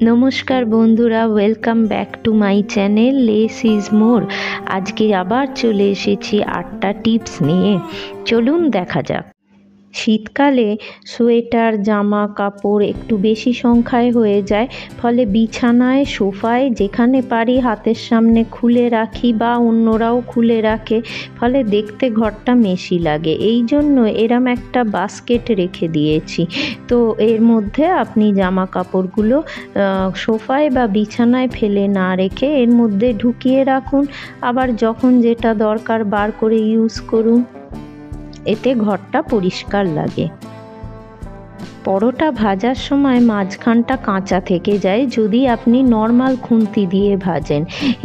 নমস্কার বন্ধুরা, welcome back to my channel less is more. আজকে আবার চলে এসেছি 8টা টিপস নিয়ে। চলুন দেখা যাক। শীতকালে সোয়েটার জামা কাপড় একটু বেশি সংখ্যায় হয়ে যায়, ফলে বিছানায় সোফায় যেখানে পারি হাতের সামনে খুলে রাখি বা অন্যরাও খুলে রাখে, ফলে দেখতে ঘরটা মেশি লাগে। এই জন্য এরম একটা বাস্কেট রেখে দিয়েছি। তো এর মধ্যে আপনি জামা কাপড়গুলো সোফায় বা বিছানায় ফেলে না রেখে এর মধ্যে ঢুকিয়ে রাখুন, আবার যখন যেটা দরকার বার করে ইউজ করুন। এতে ঘরটা পরিষ্কার লাগে। পরোটা ভাজার সময় মাঝখানটা কাঁচা থেকে যায় যদি আপনি নর্মাল খুন্তি দিয়ে ভাজেন।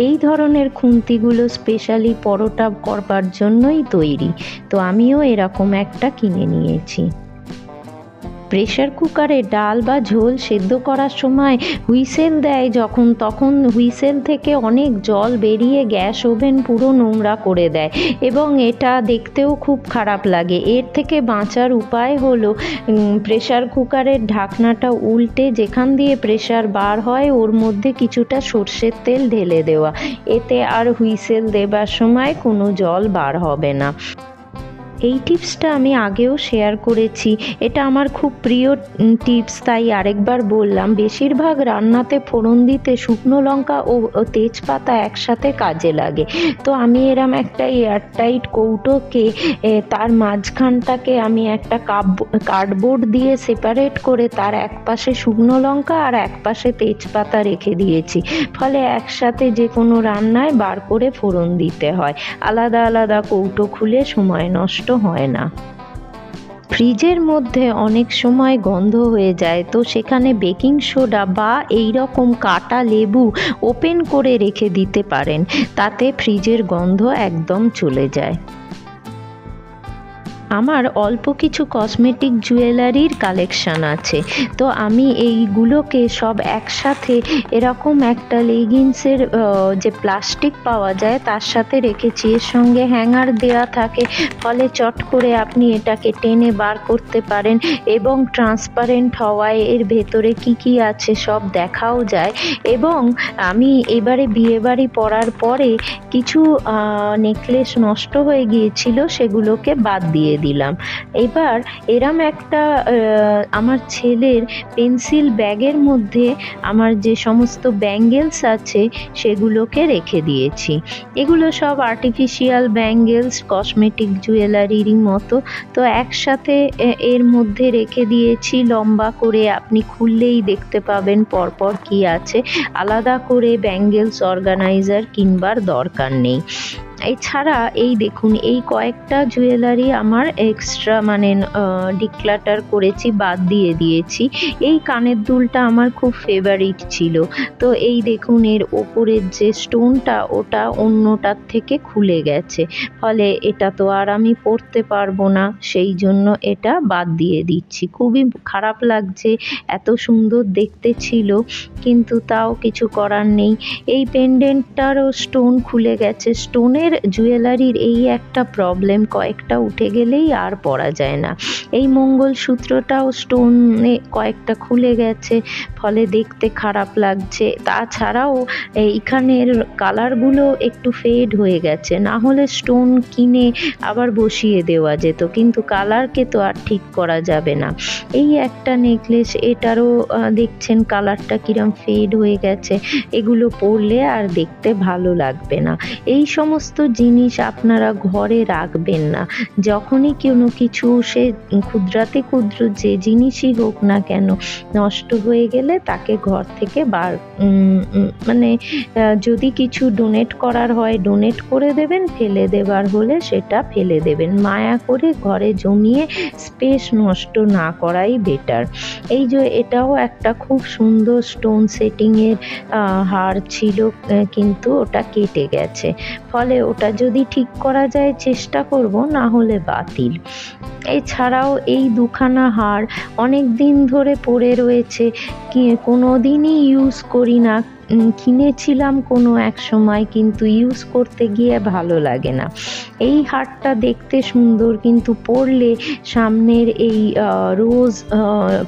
এই ধরনের খুন্তিগুলো স্পেশালি পরোটা করবার জন্যই তৈরি। তো আমিও এরকম একটা কিনে নিয়েছি। প্রেশার কুকারে ডাল বা ঝোল সেদ্ধ করার সময় হুইসেল দেয় যখন, তখন হুইসেল থেকে অনেক জল বেরিয়ে গ্যাস ওভেন পুরো নোংরা করে দেয় এবং এটা দেখতেও খুব খারাপ লাগে। এর থেকে বাঁচার উপায় হলো প্রেশার কুকারের ঢাকনাটা উল্টে যেখান দিয়ে প্রেশার বার হয় ওর মধ্যে কিছুটা সর্ষের তেল ঢেলে দেওয়া। এতে আর হুইসেল দেবার সময় কোনো জল বার হবে না। এই টিপসটা আমি আগেও শেয়ার করেছি, এটা আমার খুব প্রিয় টিপস, তাই আরেকবার বললাম। বেশিরভাগ রান্নাতে ফোড়ন দিতে শুকনো লঙ্কা ও তেজপাতা একসাথে কাজে লাগে। তো আমি এরম একটা এয়ারটাইট কৌটোকে তার মাঝখানটাকে আমি একটা কার্ডবোর্ড দিয়ে সেপারেট করে তার এক পাশে শুকনো লঙ্কা আর এক পাশে তেজপাতা রেখে দিয়েছি। ফলে একসাথে যে কোনো রান্নায় বার করে ফোড়ন দিতে হয়, আলাদা আলাদা কৌটো খুলে সময় নষ্ট হয় না। ফ্রিজের মধ্যে অনেক সময় গন্ধ হয়ে যায়, তো সেখানে বেকিং সোডা বা এই রকম কাটা লেবু ওপেন করে রেখে দিতে পারেন, তাতে ফ্রিজের গন্ধ একদম চলে যায়। আমার অল্প কিছু কসমেটিক জুয়েলারির কালেকশান আছে, তো আমি এইগুলোকে সব একসাথে এরকম একটা লেগিংসের যে প্লাস্টিক পাওয়া যায় তার সাথে রেখেছি। এর সঙ্গে হ্যাঙ্গার দেওয়া থাকে, ফলে চট করে আপনি এটাকে টেনে বার করতে পারেন এবং ট্রান্সপারেন্ট হওয়ায় এর ভেতরে কি আছে সব দেখাও যায়। এবং আমি এবারে বিয়েবাড়ি পরার পরে কিছু নেকলেস নষ্ট হয়ে গিয়েছিল, সেগুলোকে বাদ দিয়ে দিলাম। এবার এরম একটা আমার ছেলের পেন্সিল ব্যাগের মধ্যে আমার যে সমস্ত ব্যাঙ্গেলস আছে সেগুলোকে রেখে দিয়েছি। এগুলো সব আর্টিফিশিয়াল ব্যাঙ্গেলস, কসমেটিক জুয়েলারিরই মতো। তো একসাথে এর মধ্যে রেখে দিয়েছি লম্বা করে, আপনি খুললেই দেখতে পাবেন পরপর কি আছে। আলাদা করে ব্যাঙ্গেলস অর্গানাইজার কিনবার দরকার নেই। এছাড়া এই দেখুন, এই কয়েকটা জুয়েলারি আমার এক্সট্রা ডিক্লাটার করেছি, বাদ দিয়ে দিয়েছি। এই কানের দুলটা আমার খুব ফেভারিট ছিল, তো এই দেখুন এর ওপরের যে স্টোনটা ওটা অন্যটার থেকে খুলে গেছে, ফলে এটা তো আর আমি পরতে পারবো না, সেই জন্য এটা বাদ দিয়ে দিচ্ছি। খুবই খারাপ লাগছে, এত সুন্দর দেখতে ছিল, কিন্তু তাও কিছু করার নেই। এই পেন্ডেন্টটারও স্টোন খুলে গেছে। স্টোনের জুয়েলারির এই একটা প্রবলেম, কয়েকটা উঠে গেলেই আর পরা যায় না। এই মঙ্গলসূত্রটাও স্টোনে কয়েকটা খুলে গেছে, ফলে দেখতে খারাপ লাগছে। তাছাড়াও এইখানের কালারগুলো একটু ফেড হয়ে গেছে, না হলে স্টোন কিনে আবার বসিয়ে দেওয়া যেত, কিন্তু কালারকে তো আর ঠিক করা যাবে না। এই একটা নেকলেস, এটারও দেখছেন কালারটা কিরম ফেড হয়ে গেছে। এগুলো পরলে আর দেখতে ভালো লাগবে না। এই সমস্ত জিনিস আপনারা ঘরে রাখবেন না। যখনই কোনো কিছু, সে ক্ষুদ্রাতি ক্ষুদ্র যে জিনিসই হোক না কেন, নষ্ট হয়ে গেলে তাকে ঘর থেকে যদি কিছু ডোনেট করার হয় ডোনেট করে দেবেন, ফেলে দেবার হলে সেটা ফেলে দেবেন। মায়া করে ঘরে জমিয়ে স্পেস নষ্ট না করাই বেটার। এই যে এটাও একটা খুব সুন্দর স্টোন সেটিংয়ের হার ছিল, কিন্তু ওটা কেটে গেছে, ফলে ওটা যদি ঠিক করা যায় চেষ্টা করব, না হলে বাতিল। এছাড়াও এই দুখানা হার অনেক দিন ধরে পড়ে রয়েছে, কোনো দিনই ইউজ করি না, কিনেছিলাম কোনো এক সময়, কিন্তু ইউজ করতে গিয়ে ভালো লাগে না। এই হারটা দেখতে সুন্দর, কিন্তু পরলে সামনের এই রোজ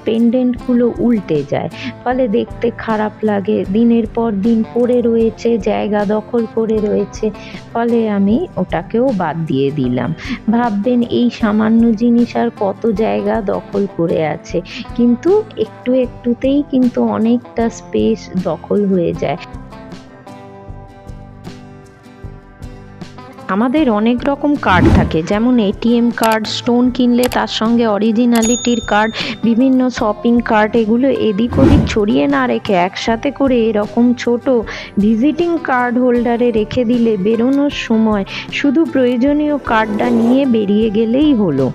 পেন্ডেন্টগুলো উল্টে যায়, ফলে দেখতে খারাপ লাগে। দিনের পর দিন পড়ে রয়েছে, জায়গা দখল করে রয়েছে, ফলে আমি ওটাকেও বাদ দিয়ে দিলাম। ভাববেন এই সামান্য জিনিস আর কত জায়গা দখল করে আছে, কিন্তু একটু একটুতেই কিন্তু অনেকটা স্পেস দখল হয়ে যায়। আমাদের অনেক রকম কার্ড থাকে, যেমন এটিএম কার্ড, স্টোন কিনলে তার সঙ্গে অরিজিনালিটির কার্ড, বিভিন্ন শপিং কার্ড। এগুলো এদিক ওদিক ছড়িয়ে না রেখে একসাথে করে এরকম ছোট ভিজিটিং কার্ড হোল্ডারে রেখে দিলে বেরোনোর সময় শুধু প্রয়োজনীয় কার্ডটা নিয়ে বেরিয়ে গেলেই হলো।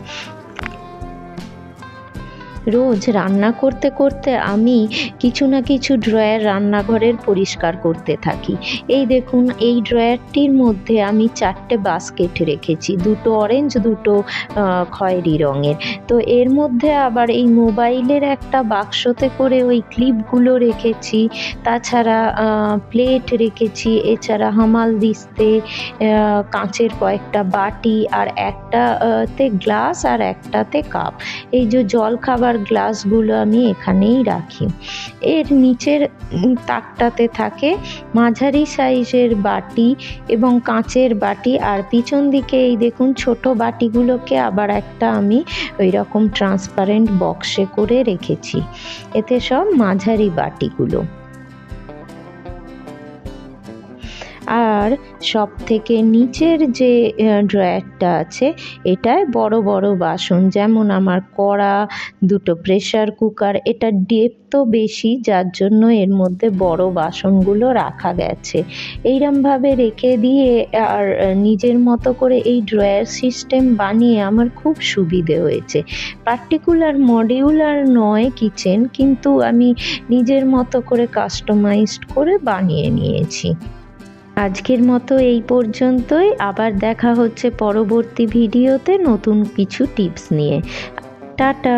রোজ রান্না করতে করতে আমি কিছু না কিছু ড্রয়ার রান্নাঘরের পরিষ্কার করতে থাকি। এই দেখুন, এই ড্রয়ারটির মধ্যে আমি 4টে বাস্কেট রেখেছি, দুটো অরেঞ্জ, দুটো খয়েরি রঙের। তো এর মধ্যে আবার এই মোবাইলের একটা বাক্সতে করে ওই ক্লিপগুলো রেখেছি, তাছাড়া প্লেট রেখেছি, এছাড়া হামাল দিস্তে, কাঁচের কয়েকটা বাটি, আর একটাতে গ্লাস আর একটাতে কাপ। এই যে জল খাবার গ্লাসগুলো আমি এখানেই রাখি। এর নিচের তাকটাতে থাকে মাঝারি সাইজের বাটি এবং কাঁচের বাটি, আর পিছন দিকে এই দেখুন ছোট বাটিগুলোকে আবার একটা আমি ওই রকম ট্রান্সপারেন্ট বক্সে করে রেখেছি। এতে সব মাঝারি বাটিগুলো। আর সব থেকে নিচের যে ড্রয়ারটা আছে, এটায় বড় বড় বাসন, যেমন আমার কড়া, দুটো প্রেসার কুকার। এটা ডেপথও বেশি, যার জন্য এর মধ্যে বড় বাসনগুলো রাখা গেছে। এইরমভাবে রেখে দিয়ে আর নিজের মতো করে এই ড্রয়ার সিস্টেম বানিয়ে আমার খুব সুবিধে হয়েছে। পার্টিকুলার মডিউলার নয় কিচেন, কিন্তু আমি নিজের মতো করে কাস্টমাইজড করে বানিয়ে নিয়েছি। আজকের মতো এই পর্যন্তই। আবার দেখা হচ্ছে পরবর্তী ভিডিওতে নতুন কিছু টিপস নিয়ে। টাটা।